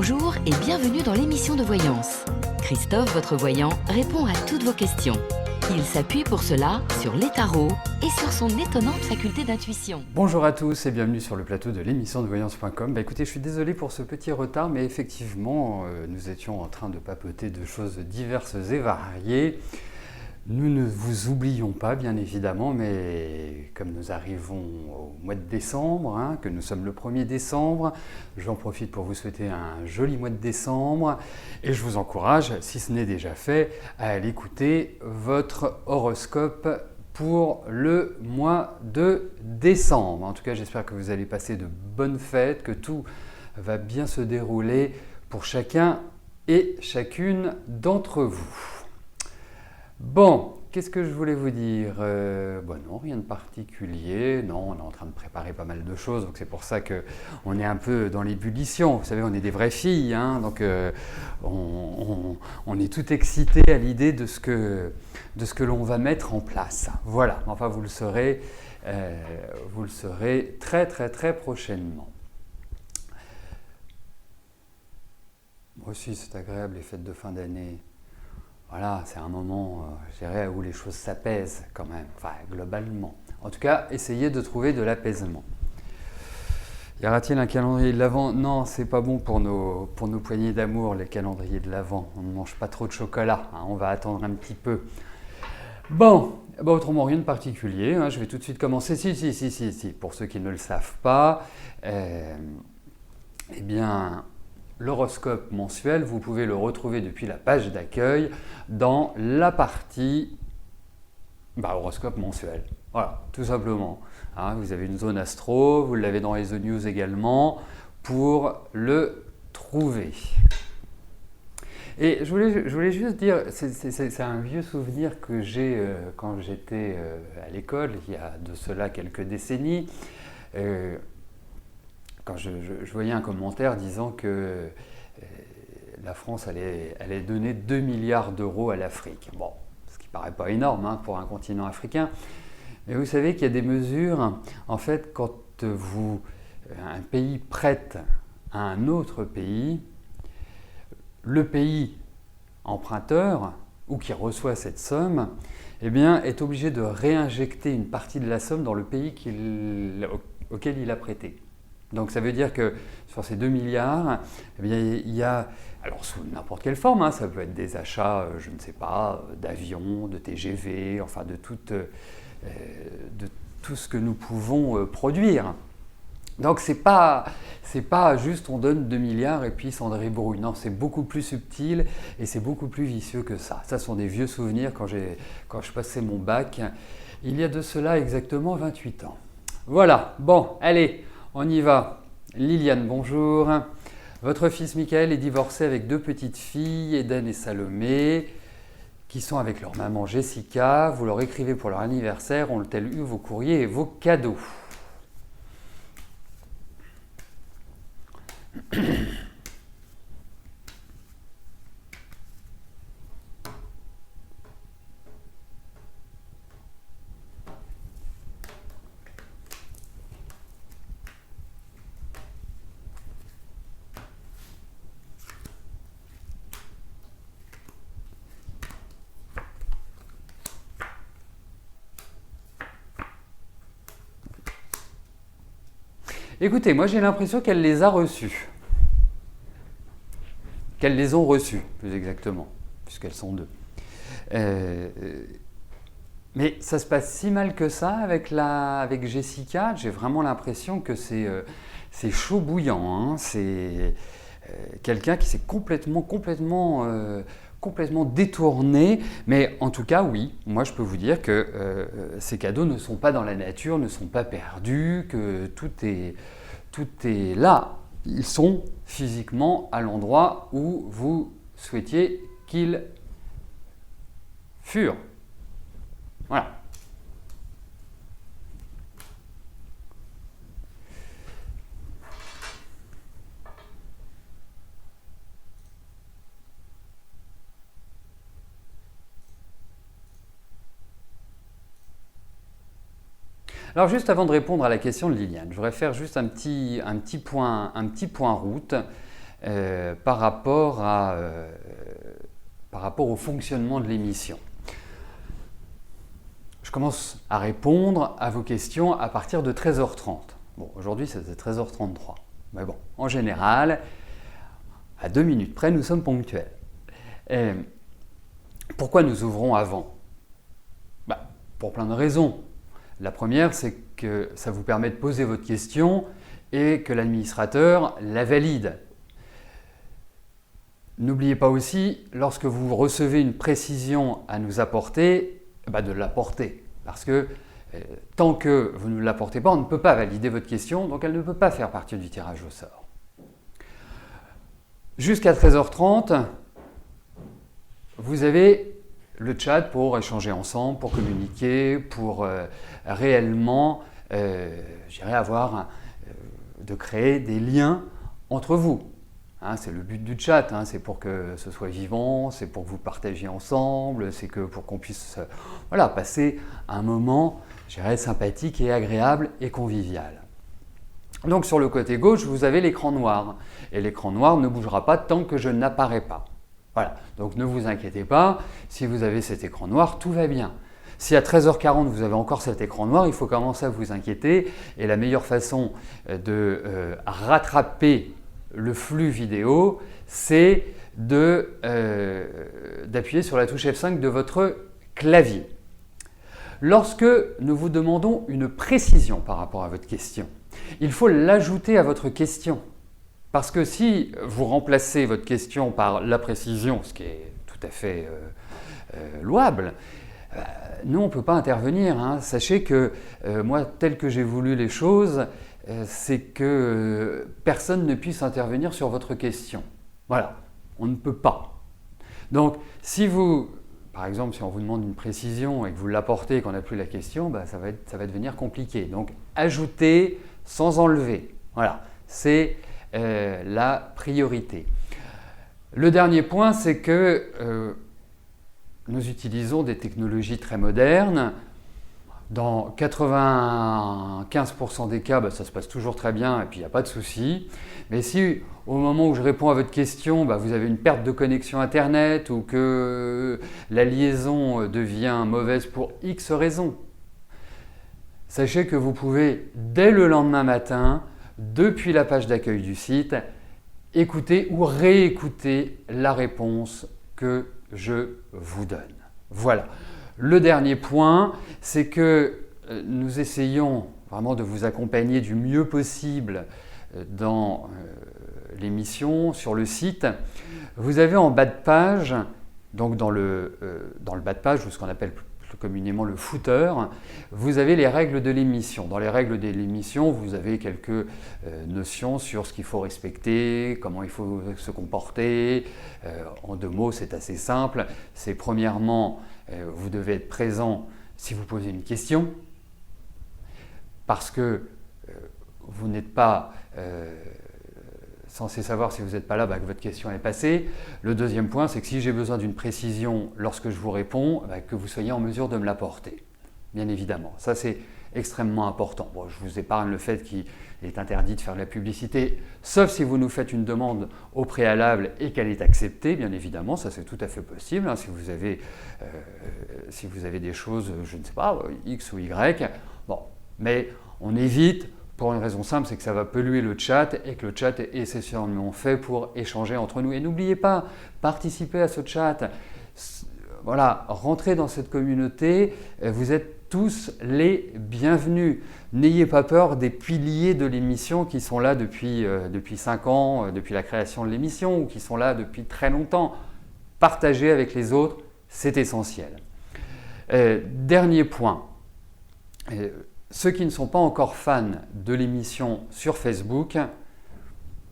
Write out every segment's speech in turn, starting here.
Bonjour et bienvenue dans l'émission de voyance. Christophe, votre voyant, répond à toutes vos questions. Il s'appuie pour cela sur les tarots et sur son étonnante faculté d'intuition. Bonjour à tous et bienvenue sur le plateau de l'émission de voyance.com. Écoutez, je suis désolé pour ce petit retard, mais effectivement, nous étions en train de papoter de choses diverses et variées. Nous ne vous oublions pas, bien évidemment, mais comme nous arrivons au mois de décembre, que nous sommes le 1er décembre, j'en profite pour vous souhaiter un joli mois de décembre et je vous encourage, si ce n'est déjà fait, à aller écouter votre horoscope pour le mois de décembre. En tout cas, j'espère que vous allez passer de bonnes fêtes, que tout va bien se dérouler pour chacun et chacune d'entre vous. Bon, qu'est-ce que je voulais vous dire ? Non, rien de particulier. Non, on est en train de préparer pas mal de choses, donc c'est pour ça qu'on est un peu dans l'ébullition. Vous savez, on est des vraies filles, donc on est tout excités à l'idée de ce que l'on va mettre en place. Voilà, enfin vous le saurez très très très prochainement. Moi aussi, c'est agréable les fêtes de fin d'année. Voilà, c'est un moment, je dirais, où les choses s'apaisent quand même, enfin globalement. En tout cas, essayez de trouver de l'apaisement. Y aura-t-il un calendrier de l'Avent ? Non, c'est pas bon pour nos poignées d'amour, les calendriers de l'Avent. On ne mange pas trop de chocolat, on va attendre un petit peu. Bon, autrement rien de particulier, je vais tout de suite commencer. Si, pour ceux qui ne le savent pas, l'horoscope mensuel, vous pouvez le retrouver depuis la page d'accueil dans la partie horoscope mensuel. Voilà, tout simplement. Vous avez une zone astro, vous l'avez dans les News également pour le trouver. Et je voulais juste dire, c'est un vieux souvenir que j'ai quand j'étais à l'école, il y a de cela quelques décennies. Quand je voyais un commentaire disant que la France allait donner 2 milliards d'euros à l'Afrique. Bon, ce qui ne paraît pas énorme pour un continent africain. Mais vous savez qu'il y a des mesures, en fait, quand un pays prête à un autre pays, le pays emprunteur, ou qui reçoit cette somme, est obligé de réinjecter une partie de la somme dans le pays auquel il a prêté. Donc ça veut dire que sur ces 2 milliards, il y a, alors sous n'importe quelle forme, ça peut être des achats, je ne sais pas, d'avions, de TGV, enfin de tout ce que nous pouvons produire. Donc c'est pas juste on donne 2 milliards et puis s'en débrouille. Non, c'est beaucoup plus subtil et c'est beaucoup plus vicieux que ça. Ça sont des vieux souvenirs quand je passais mon bac, il y a de cela exactement 28 ans. Voilà, bon, allez. On y va. Liliane, bonjour. Votre fils Michael est divorcé avec 2 petites filles, Eden et Salomé, qui sont avec leur maman Jessica. Vous leur écrivez pour leur anniversaire. Ont-elles eu vos courriers et vos cadeaux ? Écoutez, moi j'ai l'impression qu'elle les a reçus. Qu'elles les ont reçus, plus exactement, puisqu'elles sont 2. Mais ça se passe si mal que ça avec Jessica. J'ai vraiment l'impression que c'est chaud bouillant. C'est quelqu'un qui s'est complètement détourné. Mais en tout cas, oui, moi je peux vous dire que ces cadeaux ne sont pas dans la nature, ne sont pas perdus, que tout est là. Ils sont physiquement à l'endroit où vous souhaitiez qu'ils furent. Voilà. Alors juste avant de répondre à la question de Liliane, je voudrais faire juste un petit point route. par rapport au fonctionnement de l'émission. Je commence à répondre à vos questions à partir de 13h30. Bon, aujourd'hui c'était 13h33, mais bon, en général, à 2 minutes près, nous sommes ponctuels. Pourquoi nous ouvrons avant ? Pour plein de raisons. La première, c'est que ça vous permet de poser votre question et que l'administrateur la valide. N'oubliez pas aussi, lorsque vous recevez une précision à nous apporter, de l'apporter. Parce que tant que vous ne l'apportez pas, on ne peut pas valider votre question, donc elle ne peut pas faire partie du tirage au sort. Jusqu'à 13h30, vous avez le chat pour échanger ensemble, pour communiquer, pour réellement, de créer des liens entre vous. C'est le but du chat, c'est pour que ce soit vivant, c'est pour que vous partagiez ensemble, c'est pour qu'on puisse passer un moment, sympathique et agréable et convivial. Donc sur le côté gauche, vous avez l'écran noir. Et l'écran noir ne bougera pas tant que je n'apparais pas. Voilà, donc ne vous inquiétez pas, si vous avez cet écran noir, tout va bien. Si à 13h40 vous avez encore cet écran noir, il faut commencer à vous inquiéter. Et la meilleure façon de rattraper le flux vidéo, c'est d'appuyer sur la touche F5 de votre clavier. Lorsque nous vous demandons une précision par rapport à votre question, il faut l'ajouter à votre question. Parce que si vous remplacez votre question par la précision, ce qui est tout à fait louable, nous on ne peut pas intervenir. Sachez que moi, tel que j'ai voulu les choses, c'est que personne ne puisse intervenir sur votre question. Voilà, on ne peut pas. Donc, par exemple, si on vous demande une précision et que vous l'apportez et qu'on n'a plus la question, ça va devenir compliqué. Donc, ajoutez sans enlever. Voilà, c'est la priorité. Le dernier point, c'est que nous utilisons des technologies très modernes. Dans 95% des cas, ça se passe toujours très bien et puis il n'y a pas de souci. Mais si au moment où je réponds à votre question, vous avez une perte de connexion Internet ou que la liaison devient mauvaise pour X raisons, sachez que vous pouvez, dès le lendemain matin, depuis la page d'accueil du site, écouter ou réécouter la réponse que je vous donne. Voilà. Le dernier point, c'est que nous essayons vraiment de vous accompagner du mieux possible dans l'émission, sur le site. Vous avez en bas de page, donc dans le bas de page, ou ce qu'on appelle plus communément le footer, vous avez les règles de l'émission. Dans les règles de l'émission, vous avez quelques notions sur ce qu'il faut respecter, comment il faut se comporter. En 2 mots, c'est assez simple. C'est premièrement, vous devez être présent si vous posez une question, parce que vous n'êtes pas censé savoir si vous n'êtes pas là, que votre question est passée. Le deuxième point, c'est que si j'ai besoin d'une précision lorsque je vous réponds, que vous soyez en mesure de me l'apporter, bien évidemment. Ça, c'est extrêmement important. Bon, je vous épargne le fait qu'il est interdit de faire de la publicité, sauf si vous nous faites une demande au préalable et qu'elle est acceptée, bien évidemment, ça c'est tout à fait possible. Si vous avez des choses, je ne sais pas, X ou Y, bon, mais on évite, pour une raison simple, c'est que ça va polluer le chat et que le chat est essentiellement fait pour échanger entre nous. Et n'oubliez pas, participez à ce chat, voilà, rentrez dans cette communauté, vous êtes tous les bienvenus. N'ayez pas peur des piliers de l'émission qui sont là depuis 5 ans, depuis la création de l'émission, ou qui sont là depuis très longtemps. Partagez avec les autres, c'est essentiel. Dernier point, ceux qui ne sont pas encore fans de l'émission sur Facebook,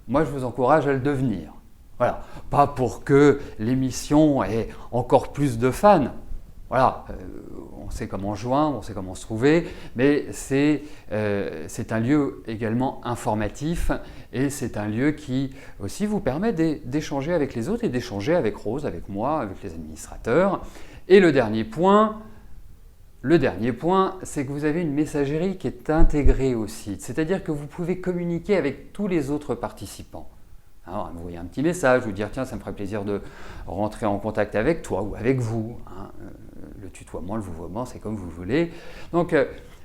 moi je vous encourage à le devenir. Voilà, pas pour que l'émission ait encore plus de fans. Voilà, on sait comment joindre, on sait comment se trouver, mais c'est un lieu également informatif et c'est un lieu qui aussi vous permet d'échanger avec les autres et d'échanger avec Rose, avec moi, avec les administrateurs. Et le dernier point, c'est que vous avez une messagerie qui est intégrée au site, c'est-à-dire que vous pouvez communiquer avec tous les autres participants. Alors, envoyer un petit message, vous dire tiens, ça me ferait plaisir de rentrer en contact avec toi ou avec vous. Hein. Le tutoiement, le vouvoiement, c'est comme vous voulez. Donc,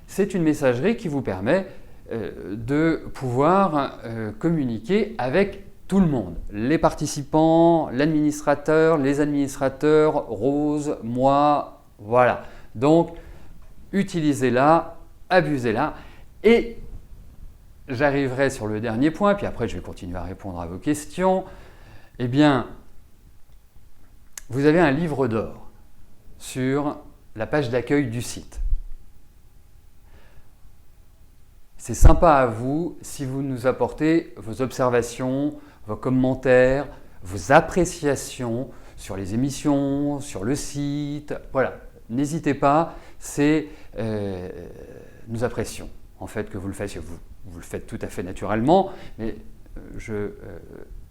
c'est une messagerie qui vous permet de pouvoir communiquer avec tout le monde. Les participants, l'administrateur, les administrateurs, Rose, moi, voilà. Donc, utilisez-la, abusez-la. Et j'arriverai sur le dernier point, puis après je vais continuer à répondre à vos questions. Eh bien, vous avez un livre d'or sur la page d'accueil du site. C'est sympa à vous si vous nous apportez vos observations, vos commentaires, vos appréciations sur les émissions, sur le site. Voilà, n'hésitez pas, nous apprécions en fait que vous le fassiez. Vous le faites tout à fait naturellement, mais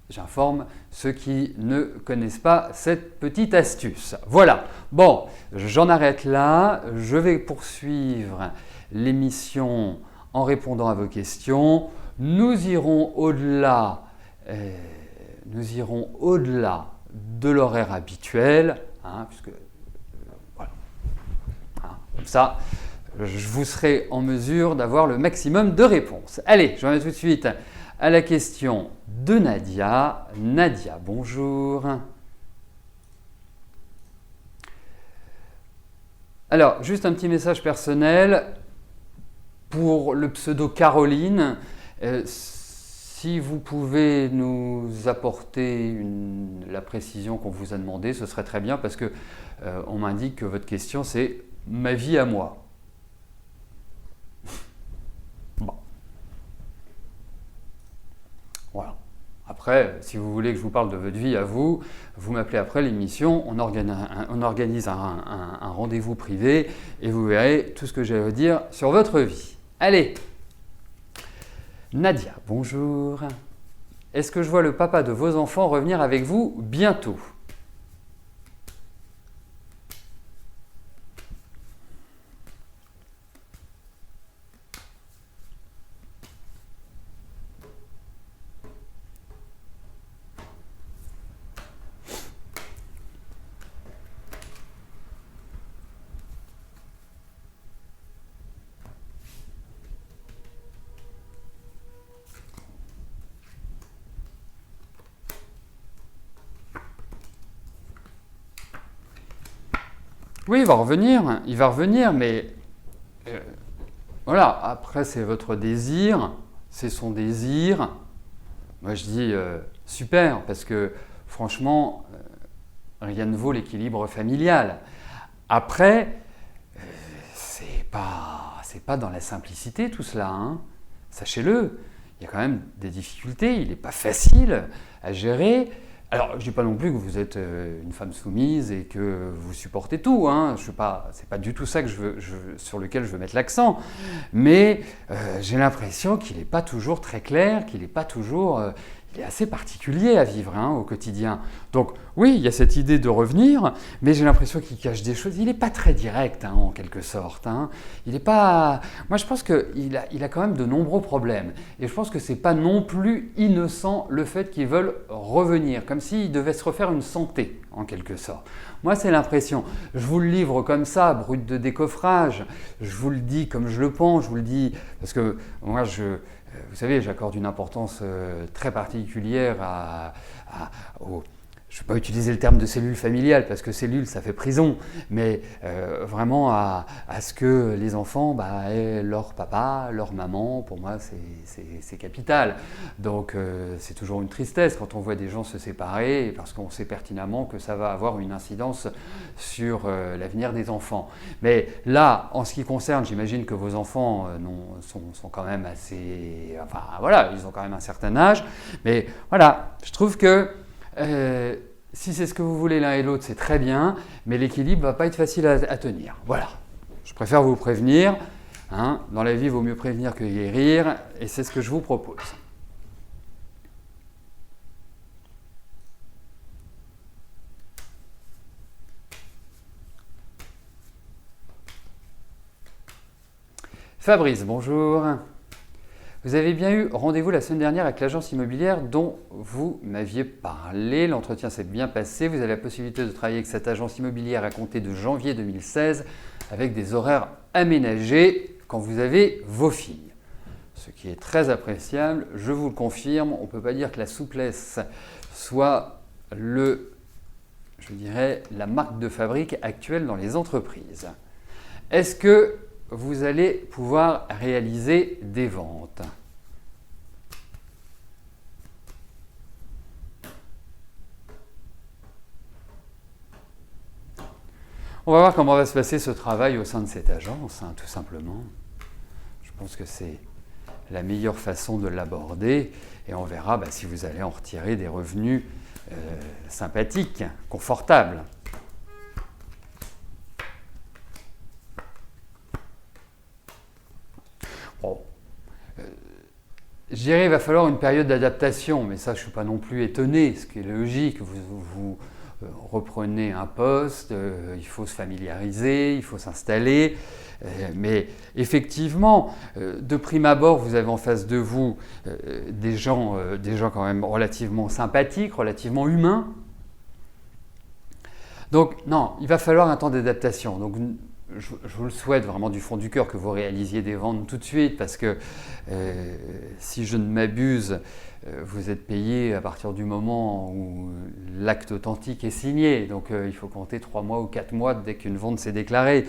j'informe ceux qui ne connaissent pas cette petite astuce. Voilà, bon, j'en arrête là. Je vais poursuivre l'émission en répondant à vos questions. Nous irons au-delà de l'horaire habituel, hein, puisque voilà, hein, comme ça, je vous serai en mesure d'avoir le maximum de réponses. Allez, je vais tout de suite à la question de Nadia. Nadia, bonjour. Alors, juste un petit message personnel pour le pseudo Caroline. Si vous pouvez nous apporter la précision qu'on vous a demandé, ce serait très bien parce que on m'indique que votre question c'est ma vie à moi. Bon. Voilà. Après, si vous voulez que je vous parle de votre vie à vous, vous m'appelez après l'émission, on organise un rendez-vous privé et vous verrez tout ce que j'ai à vous dire sur votre vie. Allez, Nadia, bonjour. Est-ce que je vois le papa de vos enfants revenir avec vous bientôt ? Oui, il va revenir, mais voilà, après c'est votre désir, c'est son désir. Moi je dis super, parce que franchement, rien ne vaut l'équilibre familial. Après, c'est pas dans la simplicité tout cela, hein. Sachez-le, il y a quand même des difficultés, il n'est pas facile à gérer. Alors, je ne dis pas non plus que vous êtes une femme soumise et que vous supportez tout, hein. C'est pas du tout ça sur lequel je veux mettre l'accent. Mais j'ai l'impression qu'il n'est pas toujours très clair, qu'il n'est pas toujours... il est assez particulier à vivre, hein, au quotidien. Donc oui, il y a cette idée de revenir, mais j'ai l'impression qu'il cache des choses. Il n'est pas très direct, hein, en quelque sorte, hein. Il n'est pas... Moi, je pense qu'il a quand même de nombreux problèmes. Et je pense que ce n'est pas non plus innocent le fait qu'ils veulent revenir, comme s'ils devaient se refaire une santé, en quelque sorte. Moi, c'est l'impression. Je vous le livre comme ça, brut de décoffrage. Je vous le dis comme je le pense, je vous le dis parce que moi, vous savez, j'accorde une importance très particulière aux... Je ne vais pas utiliser le terme de cellule familiale parce que cellule, ça fait prison, mais vraiment à ce que les enfants aient leur papa, leur maman. Pour moi, c'est capital. Donc, c'est toujours une tristesse quand on voit des gens se séparer parce qu'on sait pertinemment que ça va avoir une incidence sur l'avenir des enfants. Mais là, en ce qui concerne, j'imagine que vos enfants sont quand même assez... Enfin, voilà, ils ont quand même un certain âge. Mais voilà, je trouve que... si c'est ce que vous voulez l'un et l'autre, c'est très bien, mais l'équilibre ne va pas être facile à tenir. Voilà, je préfère vous prévenir. Hein, dans la vie, il vaut mieux prévenir que guérir, et c'est ce que je vous propose. Fabrice, bonjour. Vous avez bien eu rendez-vous la semaine dernière avec l'agence immobilière dont vous m'aviez parlé. L'entretien s'est bien passé. Vous avez la possibilité de travailler avec cette agence immobilière à compter de janvier 2016 avec des horaires aménagés quand vous avez vos filles. Ce qui est très appréciable, je vous le confirme. On ne peut pas dire que la souplesse soit la marque de fabrique actuelle dans les entreprises. Est-ce que vous allez pouvoir réaliser des ventes? On va voir comment va se passer ce travail au sein de cette agence, tout simplement. Je pense que c'est la meilleure façon de l'aborder et on verra si vous allez en retirer des revenus sympathiques, confortables. Bon, je dirais qu'il va falloir une période d'adaptation, mais ça je ne suis pas non plus étonné, ce qui est logique. Vous reprenez un poste, il faut se familiariser, il faut s'installer. Mais effectivement, de prime abord, vous avez en face de vous des gens quand même relativement sympathiques, relativement humains. Donc non, il va falloir un temps d'adaptation. Donc je vous le souhaite vraiment du fond du cœur que vous réalisiez des ventes tout de suite parce que si je ne m'abuse, vous êtes payé à partir du moment où l'acte authentique est signé. Donc il faut compter 3 mois ou 4 mois dès qu'une vente s'est déclarée.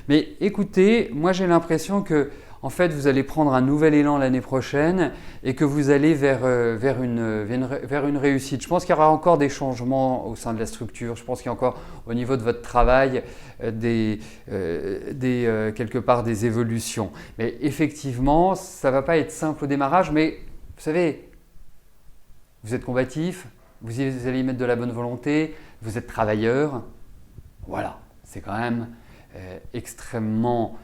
Mais écoutez, moi j'ai l'impression que en fait, vous allez prendre un nouvel élan l'année prochaine et que vous allez vers une réussite. Je pense qu'il y aura encore des changements au sein de la structure. Je pense qu'il y a encore au niveau de votre travail quelque part des évolutions. Mais effectivement, ça ne va pas être simple au démarrage, mais vous savez, vous êtes combatif, vous allez y mettre de la bonne volonté, vous êtes travailleur. Voilà, c'est quand même extrêmement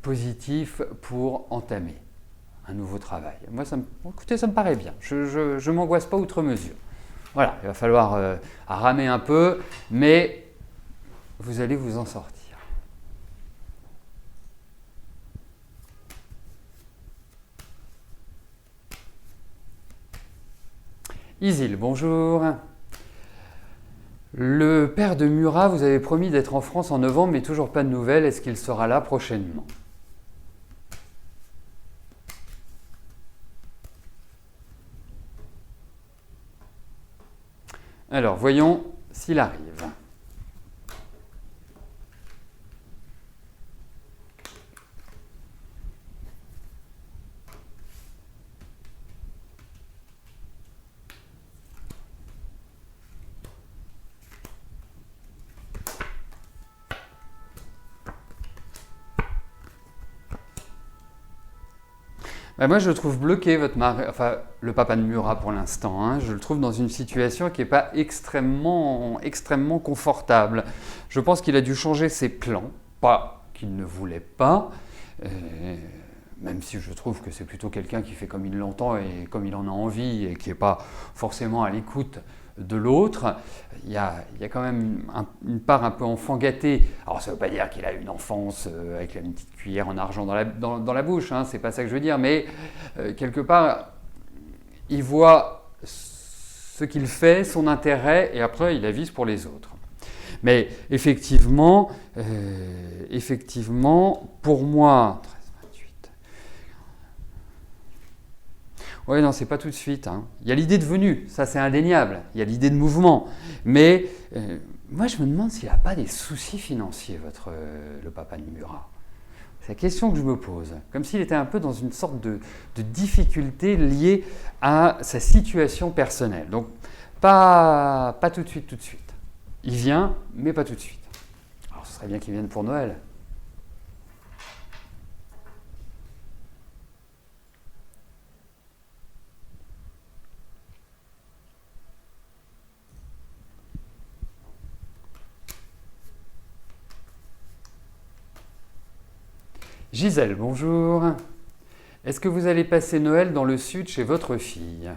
positif pour entamer un nouveau travail. Moi, écoutez, ça me paraît bien. Je ne m'angoisse pas outre mesure. Voilà, il va falloir ramer un peu, mais vous allez vous en sortir. Isil, bonjour. Le père de Murat vous avez promis d'être en France en novembre, mais toujours pas de nouvelles. Est-ce qu'il sera là prochainement? Alors, voyons s'il arrive. Moi, je le trouve bloqué, le papa de Murat pour l'instant. Je le trouve dans une situation qui n'est pas extrêmement confortable. Je pense qu'il a dû changer ses plans, pas qu'il ne voulait pas, même si je trouve que c'est plutôt quelqu'un qui fait comme il l'entend et comme il en a envie et qui n'est pas forcément à l'écoute de l'autre. Il y a quand même une part un peu enfant gâté. Alors ça ne veut pas dire qu'il a une enfance avec une petite cuillère en argent dans la bouche, c'est pas ça que je veux dire, mais quelque part, il voit ce qu'il fait, son intérêt, et après il avise pour les autres. Mais effectivement, pour moi, 13-28. Oui, non, c'est pas tout de suite. Il y a l'idée de venue, ça c'est indéniable. Il y a l'idée de mouvement. Mais moi, je me demande s'il n'a pas des soucis financiers, le papa de Murat. C'est la question que je me pose. Comme s'il était un peu dans une sorte de difficulté liée à sa situation personnelle. Donc, pas tout de suite. Il vient, mais pas tout de suite. Alors, ce serait bien qu'il vienne pour Noël. Gisèle, bonjour. Est-ce que vous allez passer Noël dans le sud chez votre fille?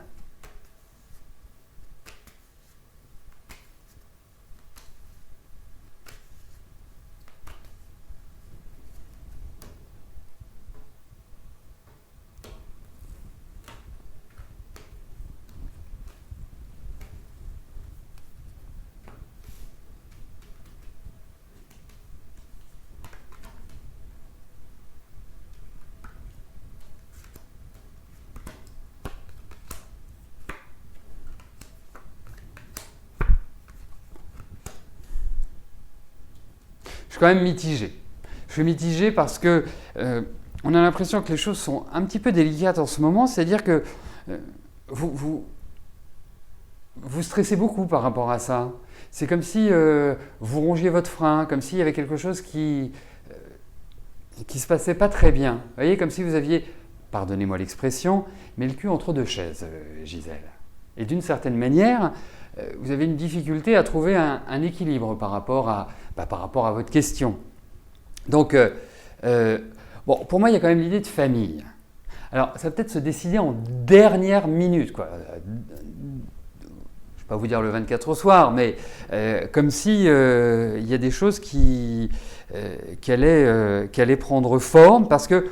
suis quand même mitigé. Je suis mitigé parce que on a l'impression que les choses sont un petit peu délicates en ce moment, c'est-à-dire que vous stressez beaucoup par rapport à ça. C'est comme si vous rongiez votre frein, comme s'il y avait quelque chose qui se passait pas très bien. Vous voyez, comme si vous aviez, pardonnez-moi l'expression, mais le cul entre deux chaises, Gisèle. Et d'une certaine manière, vous avez une difficulté à trouver un équilibre par rapport à votre question. Donc, bon, pour moi, il y a quand même l'idée de famille. Alors, ça va peut-être se décider en dernière minute, quoi. Je ne vais pas vous dire le 24 au soir, mais comme si il y a des choses qui allaient prendre forme, parce que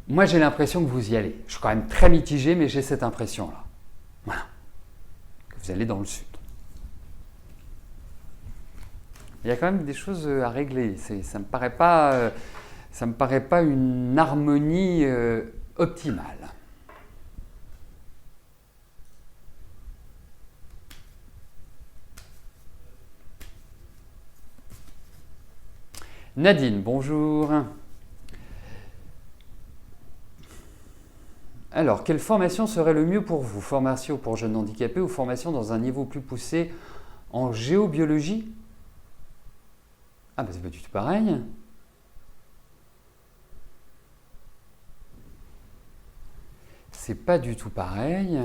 moi, j'ai l'impression que vous y allez. Je suis quand même très mitigé, mais j'ai cette impression-là. Voilà. Que vous allez dans le sud. Il y a quand même des choses à régler. Ça me paraît pas une harmonie optimale. Nadine, bonjour. Alors, quelle formation serait le mieux pour vous? Formation pour jeunes handicapés ou formation dans un niveau plus poussé en géobiologie? Ah, ben c'est pas du tout pareil. C'est pas du tout pareil.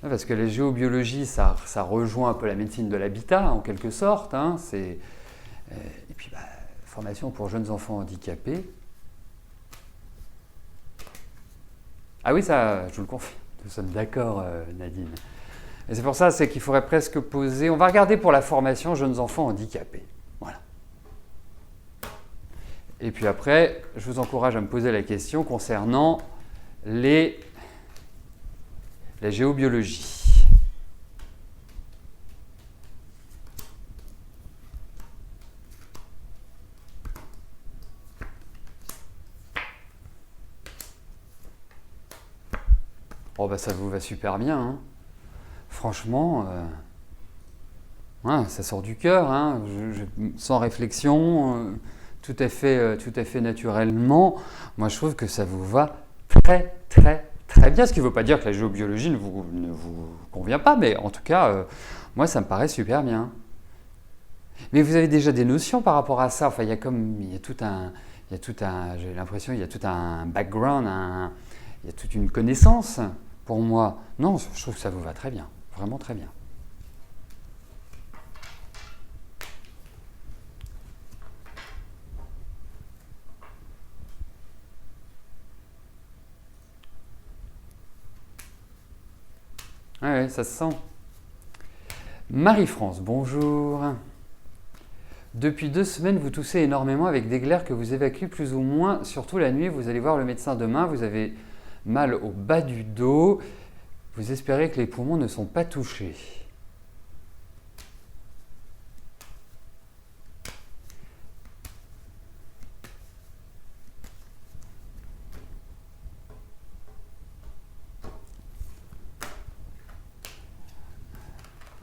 Parce que la géobiologie, ça rejoint un peu la médecine de l'habitat, en quelque sorte. Hein, et puis, formation pour jeunes enfants handicapés. Ah oui, ça, je vous le confirme. Nous sommes d'accord, Nadine. Et c'est pour ça qu'il faudrait presque poser... On va regarder pour la formation jeunes enfants handicapés. Voilà. Et puis après, je vous encourage à me poser la question concernant la géobiologie. Oh bah ça vous va super bien, hein. Franchement, ouais, ça sort du cœur, hein. Sans réflexion, tout à fait naturellement. Moi je trouve que ça vous va très bien, ce qui ne veut pas dire que la géobiologie ne vous convient pas, mais en tout cas, moi ça me paraît super bien. Mais vous avez déjà des notions par rapport à ça. Enfin, j'ai l'impression qu'il y a tout un background, il y a toute une connaissance pour moi. Non, je trouve que ça vous va très bien, vraiment très bien. Ouais, ça se sent. Marie-France, bonjour. Depuis 2 semaines, vous toussez énormément avec des glaires que vous évacuez plus ou moins, surtout la nuit. Vous allez voir le médecin demain, vous avez mal au bas du dos. Vous espérez que les poumons ne sont pas touchés.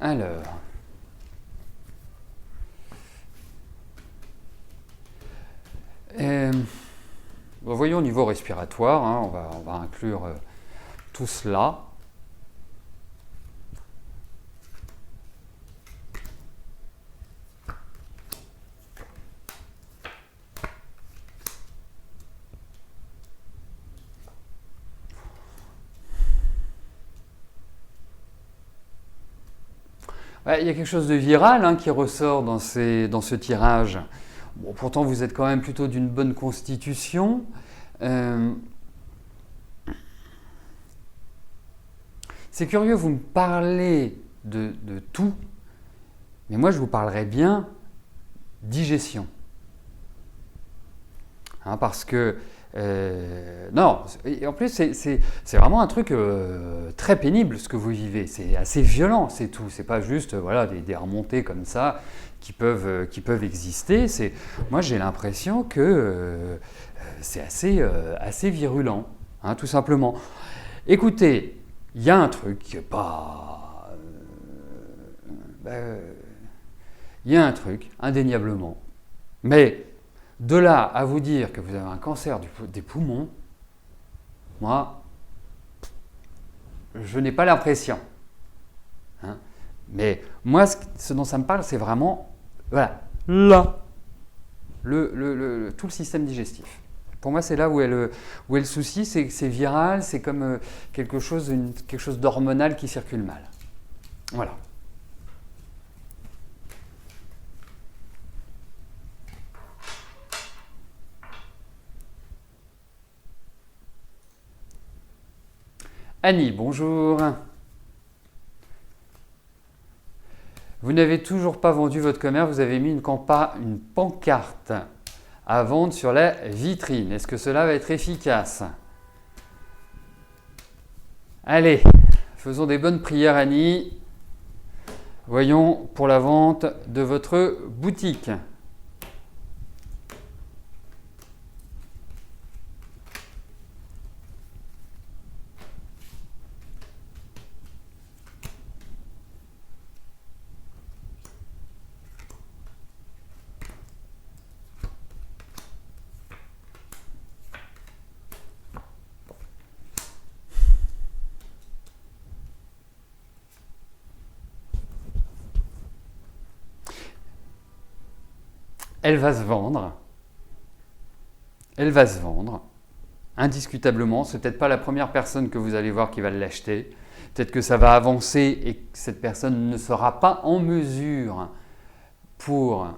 Alors, voyons au niveau respiratoire, hein, on va inclure tout cela. Il y a quelque chose de viral, hein, qui ressort dans ce tirage. Bon, pourtant, vous êtes quand même plutôt d'une bonne constitution. C'est curieux, vous me parlez de tout, mais moi je vous parlerai bien digestion. Hein, parce que non, en plus c'est vraiment un truc très pénible ce que vous vivez, c'est assez violent, c'est tout, c'est pas juste voilà, des remontées comme ça qui peuvent exister. Moi j'ai l'impression que c'est assez virulent, hein, tout simplement. Écoutez, il y a un truc qui n'est pas... il y a un truc, indéniablement. Mais de là à vous dire que vous avez un cancer des poumons, moi, je n'ai pas l'impression. Hein. Mais moi, ce dont ça me parle, c'est vraiment, voilà, là, tout le système digestif. Pour moi, c'est là où est le souci, c'est que c'est viral, c'est comme quelque chose d'hormonal qui circule mal. Voilà. Annie, bonjour. Vous n'avez toujours pas vendu votre commerce, vous avez mis une pancarte à vendre sur la vitrine. Est-ce que cela va être efficace? Allez, faisons des bonnes prières, Annie. Voyons pour la vente de votre boutique. Elle va se vendre. Elle va se vendre. Indiscutablement, ce n'est peut-être pas la première personne que vous allez voir qui va l'acheter. Peut-être que ça va avancer et que cette personne ne sera pas en mesure pour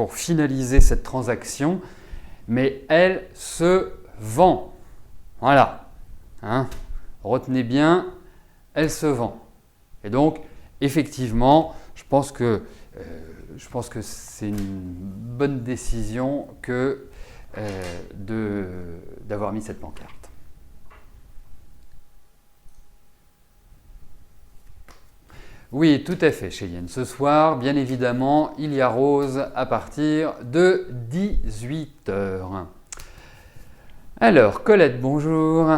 finaliser cette transaction, mais elle se vend. Voilà. Hein. Retenez bien, elle se vend. Et donc, effectivement, je pense que c'est une bonne décision que d'avoir mis cette pancarte. Oui, tout à fait, Cheyenne. Ce soir, bien évidemment, il y a Rose à partir de 18h. Alors, Colette, bonjour.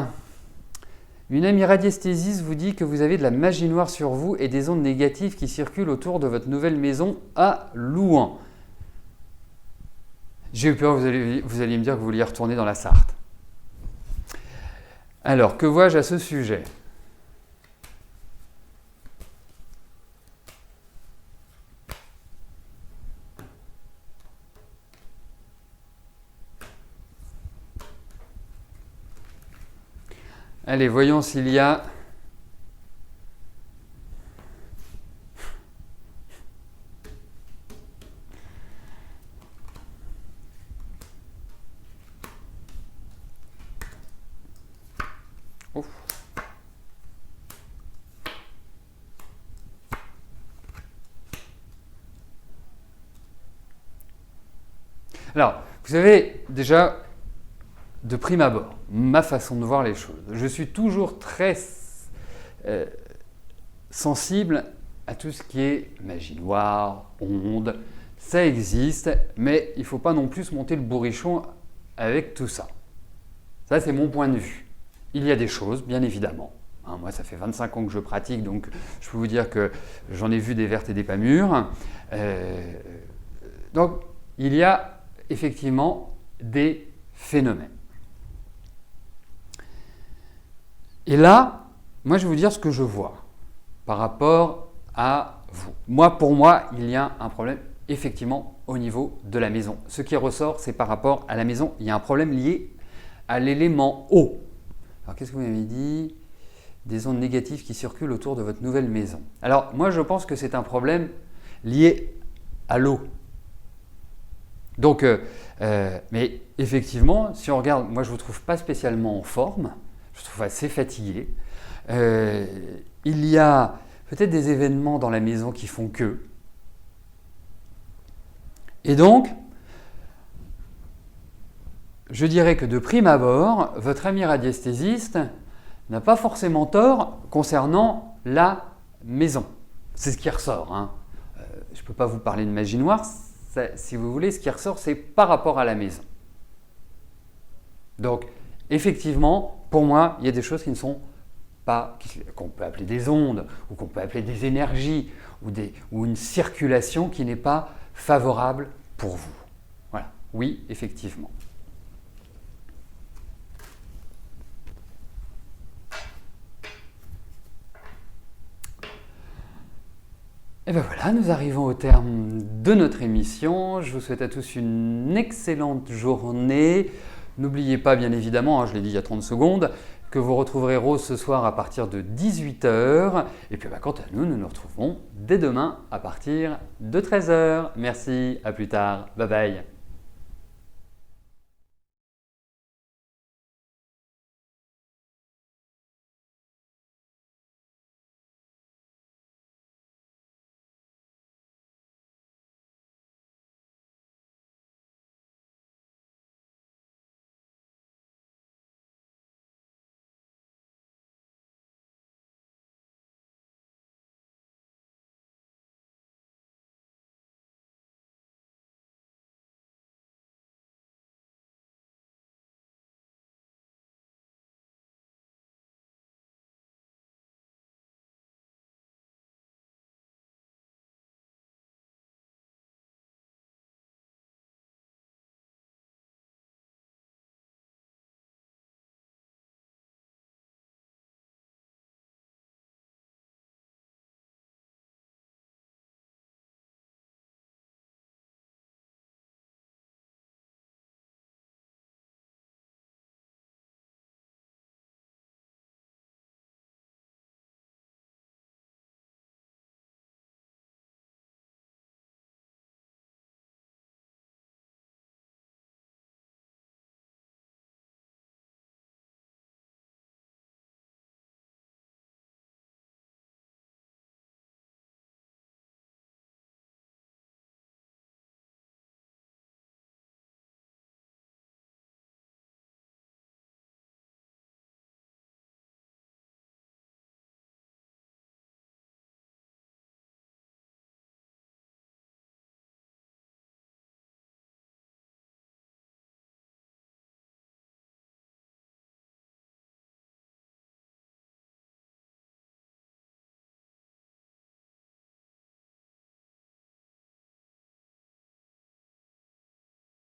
Une amie radiesthésiste vous dit que vous avez de la magie noire sur vous et des ondes négatives qui circulent autour de votre nouvelle maison à Louhans. J'ai eu peur que vous alliez me dire que vous vouliez retourner dans la Sarthe. Alors, que vois-je à ce sujet ? Allez, voyons s'il y a... Ouf. Alors, vous savez, déjà, de prime abord, ma façon de voir les choses. Je suis toujours très sensible à tout ce qui est magie noire, ondes. Ça existe, mais il ne faut pas non plus monter le bourrichon avec tout ça. Ça, c'est mon point de vue. Il y a des choses, bien évidemment. Hein, moi, ça fait 25 ans que je pratique, donc je peux vous dire que j'en ai vu des vertes et des pas mûres. Donc, il y a effectivement des phénomènes. Et là, moi, je vais vous dire ce que je vois par rapport à vous. Pour moi, il y a un problème effectivement au niveau de la maison. Ce qui ressort, c'est par rapport à la maison. Il y a un problème lié à l'élément eau. Alors, qu'est-ce que vous m'avez dit ? Des ondes négatives qui circulent autour de votre nouvelle maison. Alors, moi, je pense que c'est un problème lié à l'eau. Donc, mais effectivement, si on regarde, moi, je ne vous trouve pas spécialement en forme. Je trouve assez fatigué. Il y a peut-être des événements dans la maison qui font que. Et donc, je dirais que de prime abord, votre ami radiesthésiste n'a pas forcément tort concernant la maison. C'est ce qui ressort. Hein. Je ne peux pas vous parler de magie noire. Ça, si vous voulez, ce qui ressort, c'est par rapport à la maison. Donc, effectivement, pour moi, il y a des choses qui ne sont pas, qu'on peut appeler des ondes, ou qu'on peut appeler des énergies, ou une circulation qui n'est pas favorable pour vous. Voilà, oui, effectivement. Et bien voilà, nous arrivons au terme de notre émission. Je vous souhaite à tous une excellente journée. N'oubliez pas, bien évidemment, je l'ai dit il y a 30 secondes, que vous retrouverez Rose ce soir à partir de 18 h. Et puis quant à nous, nous nous retrouvons dès demain à partir de 13 h. Merci, à plus tard. Bye bye.